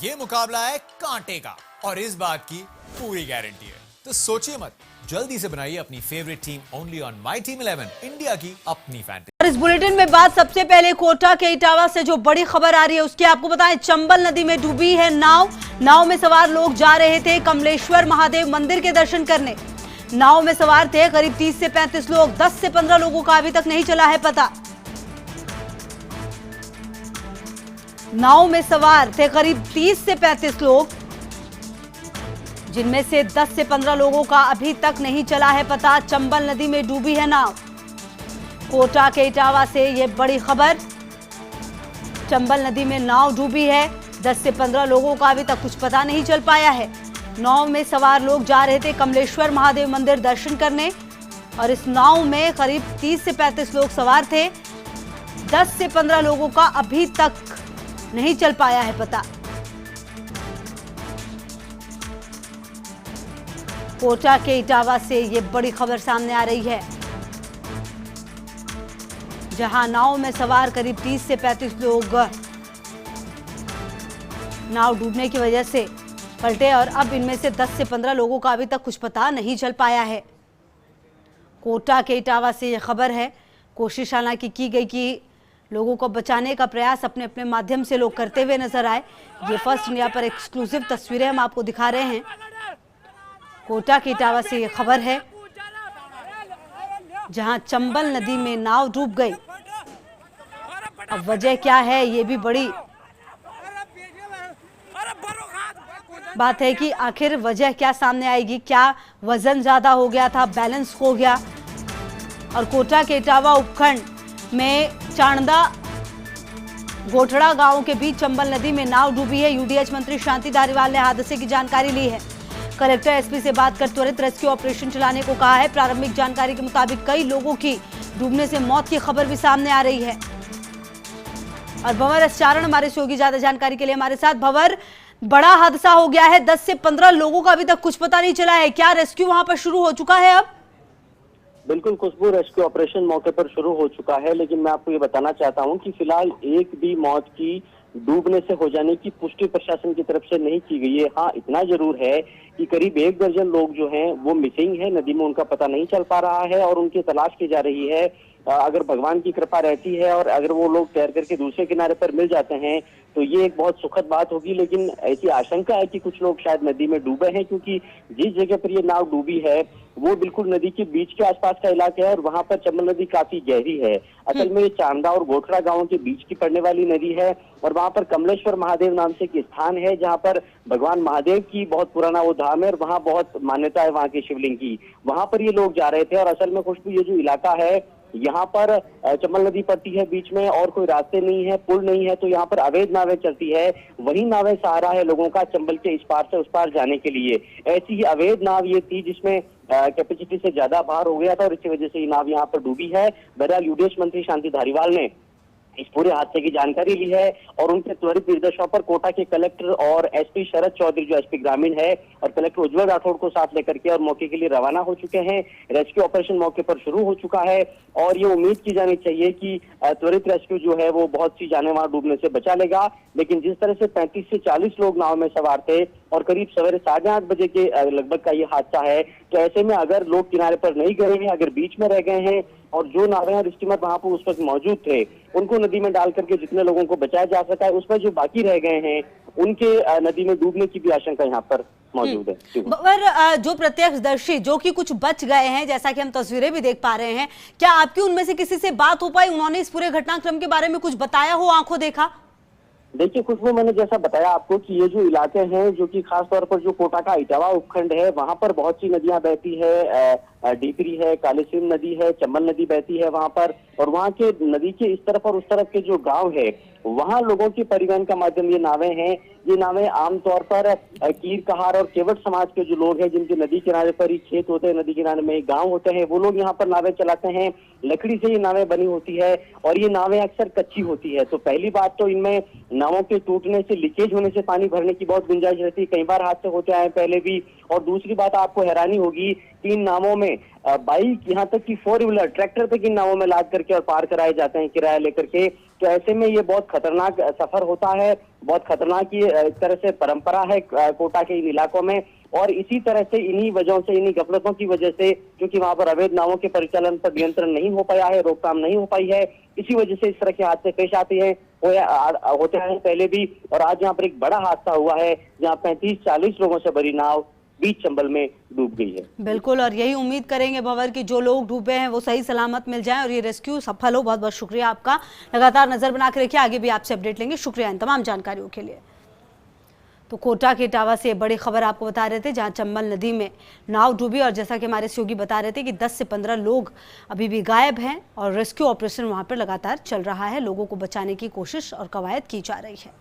ये मुकाबला है कांटे का और इस बात की पूरी गारंटी है। तो सोचिए मत, जल्दी से बनाइए अपनी favourite team only on my team 11, India की अपनी फैंटेसी। और इस बुलेटिन में बात सबसे पहले कोटा के इटावा से जो बड़ी खबर आ रही है उसकी आपको बताएं। चंबल नदी में डूबी है नाव में सवार लोग जा रहे थे कमलेश्वर महादेव मंदिर के दर्शन करने। नाव में सवार थे करीब 30 से 35 लोग। 10 से 15 लोगों का अभी तक नहीं चला है पता। नाव में सवार थे करीब 30 से 35 लोग, जिनमें से 10 से 15 लोगों का अभी तक नहीं चला है पता। चंबल नदी में डूबी है नाव। कोटा के इटावा से ये बड़ी खबर। चंबल नदी में नाव डूबी है। 10 से 15 लोगों का अभी तक कुछ पता नहीं चल पाया है। नाव में सवार लोग जा रहे थे कमलेश्वर महादेव मंदिर दर्शन करने और इस नाव में करीब 30 से 35 लोग सवार थे। 10 से 15 लोगों का अभी तक नहीं चल पाया है पता। कोटा के इटावा से ये बड़ी खबर सामने आ रही है, जहां नाव में सवार करीब 30 से 35 लोग नाव डूबने की वजह से पलटे और अब इनमें से 10 से 15 लोगों का अभी तक कुछ पता नहीं चल पाया है। कोटा के इटावा से ये खबर है। कोशिश हालांकि की गई कि लोगों को बचाने का प्रयास अपने अपने माध्यम से लोग करते हुए नजर आए। ये फर्स्ट इंडिया पर एक्सक्लूसिव तस्वीरें हम आपको दिखा रहे हैं। कोटा के इटावा से ये खबर है, जहां चंबल नदी में नाव डूब गई। अब वजह क्या है ये भी बड़ी बात है कि आखिर वजह क्या सामने आएगी। क्या वजन ज्यादा हो गया था, बैलेंस खो गया। और कोटा के इटावा उपखंड में चांदा गोठड़ा गांव के बीच चंबल नदी में नाव डूबी है। यूडीएच मंत्री शांति धारीवाल ने हादसे की जानकारी ली है। कलेक्टर एसपी से बात कर त्वरित रेस्क्यू ऑपरेशन चलाने को कहा है। प्रारंभिक जानकारी के मुताबिक कई लोगों की डूबने से मौत की खबर भी सामने आ रही है। और भंवर एस चारण हमारे से होगी ज्यादा जानकारी के लिए हमारे साथ। भंवर, बड़ा हादसा हो गया है। 10 से 15 लोगों का अभी तक कुछ पता नहीं चला है। क्या रेस्क्यू वहां पर शुरू हो चुका है अब? बिल्कुल खुशबू, रेस्क्यू ऑपरेशन मौके पर शुरू हो चुका है, लेकिन मैं आपको ये बताना चाहता हूं कि फिलहाल एक भी मौत की डूबने से हो जाने की पुष्टि प्रशासन की तरफ से नहीं की गई है। हाँ, इतना जरूर है कि करीब 1 दर्जन लोग जो हैं वो मिसिंग है, नदी में उनका पता नहीं चल पा रहा है और उनकी तलाश की जा रही है। अगर भगवान की कृपा रहती है और अगर वो लोग तैर करके दूसरे किनारे पर मिल जाते हैं तो ये एक बहुत सुखद बात होगी। लेकिन ऐसी आशंका है कि कुछ लोग शायद नदी में डूबे हैं, क्योंकि जिस जगह पर ये नाव डूबी है वो बिल्कुल नदी के बीच के आसपास का इलाका है और वहां पर चंबल नदी काफी गहरी है। असल में ये चांदा और गोठड़ा गांव के बीच की पड़ने वाली नदी है और वहां पर कमलेश्वर महादेव नाम से एक स्थान है, जहां पर भगवान महादेव की बहुत पुराना वो धाम है और वहां बहुत मान्यता है वहां के शिवलिंग की। वहां पर ये लोग जा रहे थे और असल में खुशबू, ये जो इलाका है यहाँ पर चंबल नदी पड़ती है बीच में और कोई रास्ते नहीं है, पुल नहीं है, तो यहाँ पर अवैध नावें चलती है। वही नावें सहारा है लोगों का चंबल के इस पार से उस पार जाने के लिए। ऐसी ही अवैध नाव ये थी जिसमें कैपेसिटी से ज्यादा भार हो गया था और इसी वजह से ये नाव यहाँ पर डूबी है। बहरहाल यूडीएच मंत्री शांति धारीवाल ने इस पूरे हादसे की जानकारी ली है और उनके त्वरित निर्देशों पर कोटा के कलेक्टर और एसपी शरद चौधरी जो एसपी ग्रामीण है और कलेक्टर उज्जवल राठौड़ को साथ लेकर के और मौके के लिए रवाना हो चुके हैं। रेस्क्यू ऑपरेशन मौके पर शुरू हो चुका है और ये उम्मीद की जानी चाहिए कि त्वरित रेस्क्यू जो है वो बहुत सी जाने वहां डूबने से बचा लेगा। लेकिन जिस तरह से 35 से 40 लोग नाव में सवार थे और करीब सवेरे 8:30 बजे के लगभग का ये हादसा है, तो ऐसे में अगर लोग किनारे पर नहीं गए हैं, अगर बीच में रह गए हैं और जो नावें और स्टीमर वहां पर उस वक्त मौजूद थे उनको नदी में डाल करके जितने लोगों को बचाया जा सका है, उसमें जो बाकी रह गए हैं उनके नदी में डूबने की भी आशंका यहाँ पर मौजूद है। पर जो प्रत्यक्षदर्शी जो कि कुछ बच गए हैं, जैसा कि हम तस्वीरें भी देख पा रहे हैं, क्या आपकी उनमें से किसी से बात हो पाई? उन्होंने इस पूरे घटनाक्रम के बारे में कुछ बताया हो, आंखों देखा? देखिए खुशबू, मैंने जैसा बताया आपको कि ये जो इलाके हैं जो कि खास तौर पर जो कोटा का इटावा उपखंड है वहां पर बहुत सी नदियां बहती है। डीपरी है, कालीसिंध नदी है, चंबल नदी बहती है वहां पर और वहां के नदी के इस तरफ और उस तरफ के जो गांव है वहां लोगों की परिवहन का माध्यम ये नावें हैं। ये नावें आमतौर पर कीर कहार और केवट समाज के जो लोग हैं जिनके नदी किनारे पर ही खेत होते हैं, नदी किनारे में गांव होते हैं, वो लोग यहाँ पर नावें चलाते हैं। लकड़ी से ये नावें बनी होती है और ये नावें अक्सर कच्ची होती है। तो पहली बात तो इनमें नावों के टूटने से, लीकेज होने से पानी भरने की बहुत गुंजाइश रहती है। कई बार हादसे होते आए पहले भी। और दूसरी बात आपको हैरानी होगी, 3 नावों में बाइक, यहाँ तक कि 4 व्हीलर ट्रैक्टर तक इन नावों में लाद करके और पार कराए जाते हैं किराया लेकर के। तो ऐसे में ये बहुत खतरनाक सफर होता है, बहुत खतरनाक ये एक तरह से परंपरा है कोटा के इन इलाकों में। और इसी तरह से इन्हीं वजहों से, इन्हीं गफलतों की वजह से, क्योंकि वहां पर अवैध नावों के परिचालन पर नियंत्रण नहीं हो पाया है, रोकथाम नहीं हो पाई है, इसी वजह से इस तरह के हादसे पेश आते हैं, होते हैं पहले भी। और आज यहाँ पर एक बड़ा हादसा हुआ है जहाँ 35-40 लोगों से भरी नाव बीच चंबल में डूब गई है। बिल्कुल, और यही उम्मीद करेंगे भंवर कि जो लोग डूबे हैं वो सही सलामत मिल जाएं और ये रेस्क्यू सफल हो। बहुत बहुत शुक्रिया आपका, लगातार नजर बना के रखिए, आगे भी आपसे अपडेट लेंगे। शुक्रिया इन तमाम जानकारियों के लिए। तो कोटा के इटावा से बड़ी खबर आपको बता रहे थे, जहां चंबल नदी में नाव डूबी और जैसा कि हमारे सहयोगी बता रहे थे कि 10 से 15 लोग अभी भी गायब हैं और रेस्क्यू ऑपरेशन वहां पर लगातार चल रहा है। लोगों को बचाने की कोशिश और कवायद की जा रही है।